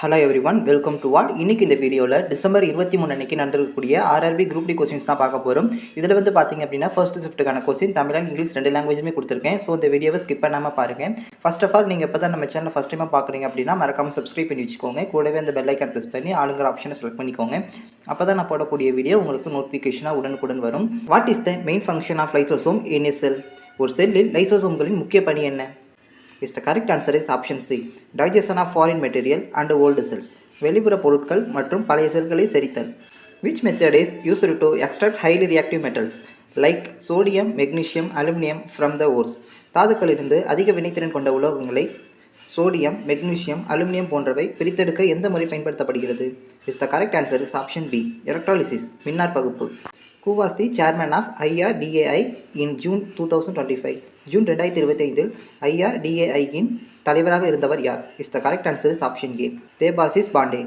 Hello everyone, welcome to all. இன்னைக்கு இந்த வீடியோவில் டிசம்பர் 23 அன்னைக்கு நடந்திருக்கக்கூடிய ஆர்ஆர்பி குரூப் டி கொஸ்டின்ஸ் தான் பார்க்க போகிறோம். இதில் பார்த்தீங்க அப்படின்னா ஃபர்ஸ்ட் ஷிஃப்ட்டுக்கான கொஸ்டின் தமிழ் அண்ட் இங்கிலீஷ் 2 லாங்குவேஜுமே கொடுத்துருக்கேன். ஸோ இந்த வீடியோவை ஸ்கிப் பண்ணாமல் பாருங்கள். ஃபர்ஸ்ட் ஆஃப் ஆல், நீங்கள் இப்போ தான் நம்ம சேனல் ஃபஸ்ட் டைமாக பார்க்குறீங்க அப்படின்னா மறக்காமல் சப்ஸ்கிரைப் பண்ணி வச்சுக்கோங்க. கூடவே அந்த பெல் ஐக்கான் ப்ரெஸ் பண்ணி ஆளுங்கிற ஆப்ஷனை செலக்ட் பண்ணிக்கோங்க. அப்போ தான் நான் போடக்கூடிய வீடியோ உங்களுக்கு நோட்டிஃபிகேஷனாக உடனுக்குடன் வரும். What is the main function of lysosome in a cell? ஒரு செல்லில் லைசோசோம்களின் முக்கிய பணி என்ன? Is the correct answer is option C. Digestion of foreign material and old cells. வெளிப்புற பொருட்கள் மற்றும் பழைய செல்களை செரித்தல். Which method is used to extract highly reactive metals like sodium, magnesium, aluminum from the ores? தாதுக்களிலிருந்து அதிக வினைத்திறன் கொண்ட உலோகங்களை சோடியம், மெக்னீசியம், அலுமினியம் போன்றவை பிரித்தெடுக்க எந்த முறை பயன்படுத்தப்படுகிறது? Is the correct answer is option B. Electrolysis, மின்னார் பகுப்பு. Who was the chairman of IRDAI in June 2025? June 2025 IRDAI இன் தலைவராக இருந்தவர் யார்? Is the correct answer is option A. Debasis Pandey.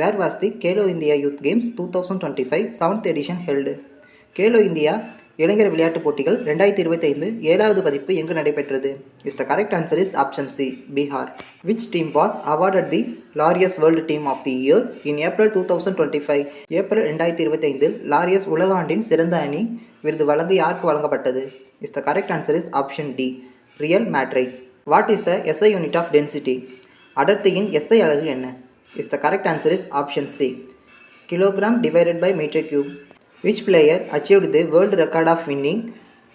Where was the Khelo India youth games 2025 7th edition held? Khelo India இளைஞர் விளையாட்டுப் போட்டிகள் 2025 7வது பதிப்பு எங்கு நடைபெற்றது? Is the correct answer is option C, Bihar. Which team was awarded the Laureus world team of the year in April 2025? April 2025 Laureus உலக ஆண்டின் சிறந்த அணி விருது வழங்க யாருக்கு வழங்கப்பட்டது? Is the correct answer is option D, Real Madrid. What is the SI unit of density? அடர்த்தியின் SI அலகு என்ன? Is the correct answer is option C, kilogram divided by metre cube. Which player achieved the world record of winning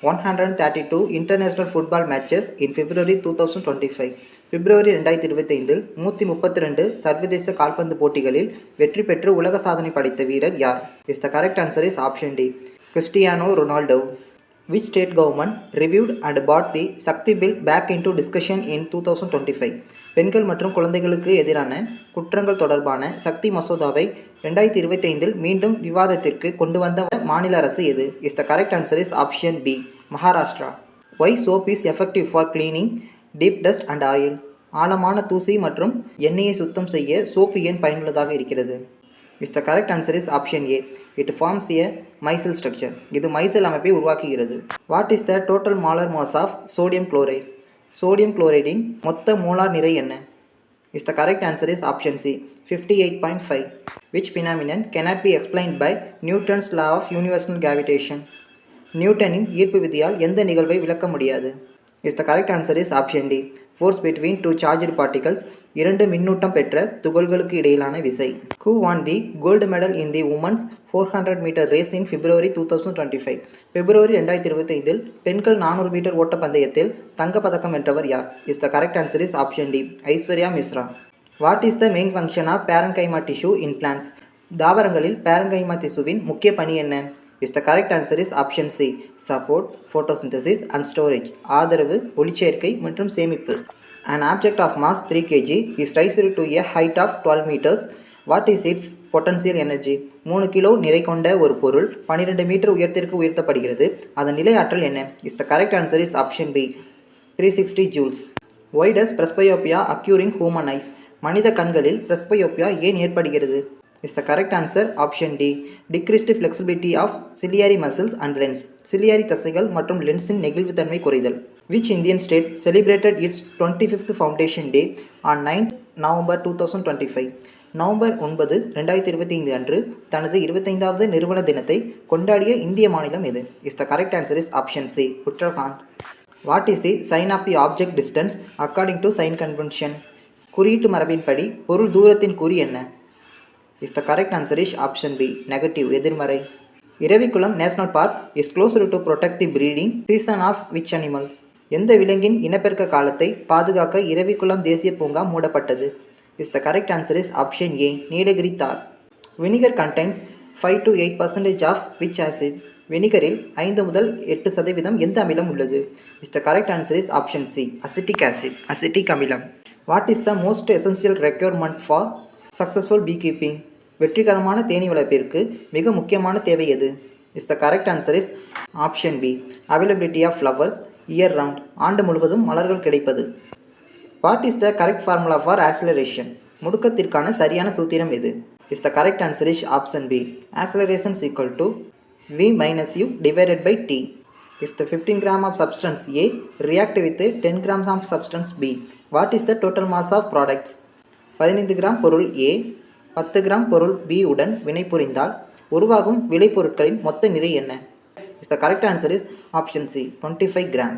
132 international football matches in February 2025? பிப்ரவரி 2025 132 சர்வதேச கால்பந்து போட்டிகளில் வெற்றி பெற்று உலக சாதனை படைத்த வீரர் யார்? Is the correct answer is option D, Cristiano Ronaldo. Which state government reviewed and brought the Shakti bill back into discussion in 2025? பெண்கள் மற்றும் குழந்தைகளுக்கு எதிரான குற்றங்கள் தொடர்பான சக்தி மசோதாவை 2025 மீண்டும் விவாதத்திற்கு கொண்டு வந்த மாநில அரசு எது? Is the correct answer is option B, Maharashtra. Why soap is effective for cleaning deep dust and oil? ஆழமான தூசி மற்றும் எண்ணெயை சுத்தம் செய்ய சோப்பு ஏன் பயனுள்ளதாக இருக்கிறது? Is the correct answer is option A, it forms a micelle structure. இது மைசல் அமைப்பை உருவாக்குகிறது. What is the total molar mass of sodium chloride? Sodium குளோரைடின் மொத்த மோலார் நிறை என்ன? Is the correct answer is option C, 58.5. Which phenomenon cannot be explained by Newton's law of universal gravitation? நியூட்டனின் ஈர்ப்பு விதியால் எந்த நிகழ்வை விளக்க முடியாது? Is the correct answer is option D, force between two charged particles. இரண்டு மின்னூட்டம் பெற்ற துகள்களுக்கு இடையிலான விசை. Who won the gold medal in the women's 400 meter race in February 2025? பிப்ரவரி 2025 பெண்கள் 400 மீட்டர் ஓட்டப்பந்தயத்தில் தங்கப்பதக்கம் வென்றவர் யார்? Is the correct answer is option D, Aishwarya Mishra. What is the main function of parenchyma tissue in plants? தாவரங்களில் பேரன்கைமா திசுவின் முக்கிய பணி என்ன? Is the correct answer is option C, support, photosynthesis and storage. ஆதரவு, ஒளிச்சேர்க்கை மற்றும் சேமிப்பு. An object of mass 3 kg is raised to a height of 12 meters. What is its potential energy? 3 kilo நிறை கொண்ட ஒரு பொருள் 12 மீட்டர் உயரத்திற்கு உயர்த்தப்படுகிறது. அதன் நிலை ஆற்றல் என்ன? Is the correct answer is option B, 360 joules. Why does presbyopia occur in human eyes? மனித கண்களில் presbyopia ஏன் ஏற்படுகிறது? Is the correct answer option D, decreased flexibility of ciliary muscles and lens. Ciliary தசைகள் மற்றும் லென்ஸின் நெகிழ்வுத்தன்மை குறைதல். Which Indian state celebrated its 25th Foundation Day on 9th November 2025? November 9, 2025 அன்று தனது 25வது நிறுவன தினத்தை கொண்டாடிய இந்திய மாநிலம் எது? Is the correct answer is option C, Uttarakhand. What is the sign of the object distance according to sign convention? குறியீட்டு மரபின்படி பொருள் தூரத்தின் குறி என்ன? Is the correct answer is option B, negative, எதிர்மறை. Eravikulam national park is closer to protect the breeding season of which animal? எந்த விலங்கின் இனப்பெருக்க காலத்தை பாதுகாக்க இரவிக்குளம் தேசிய பூங்கா மூடப்பட்டது? Is the correct answer is option A, Nilgiri தார். Vinegar contains 5 to 8% of which acid? வினிகரில் 5 முதல் 8% எந்த அமிலம் உள்ளது? Is the correct answer is option C, acetic acid, acetic அமிலம். What is the most essential requirement for successful beekeeping? வெற்றிகரமான தேனீ வளர்ப்பிற்கு மிக முக்கியமான தேவை எது? Is the correct answer is option B, availability of flowers year round, ஆண்டு முழுவதும் மலர்கள் கிடைப்பது. What is the correct formula for acceleration? முடுக்கத்திற்கான சரியான சூத்திரம் எது? Is the correct answer is option B, acceleration is equal to v minus u divided by t. If the 15 gram of substance A react with 10 grams of substance B, what is the total mass of products? 15 gram பொருள் A 10 gram பொருள் B உடன் வினைபுரிந்தால் உருவாகும் விளைபொருட்களின் மொத்த நிறை என்ன? The correct answer is option C 25 gram.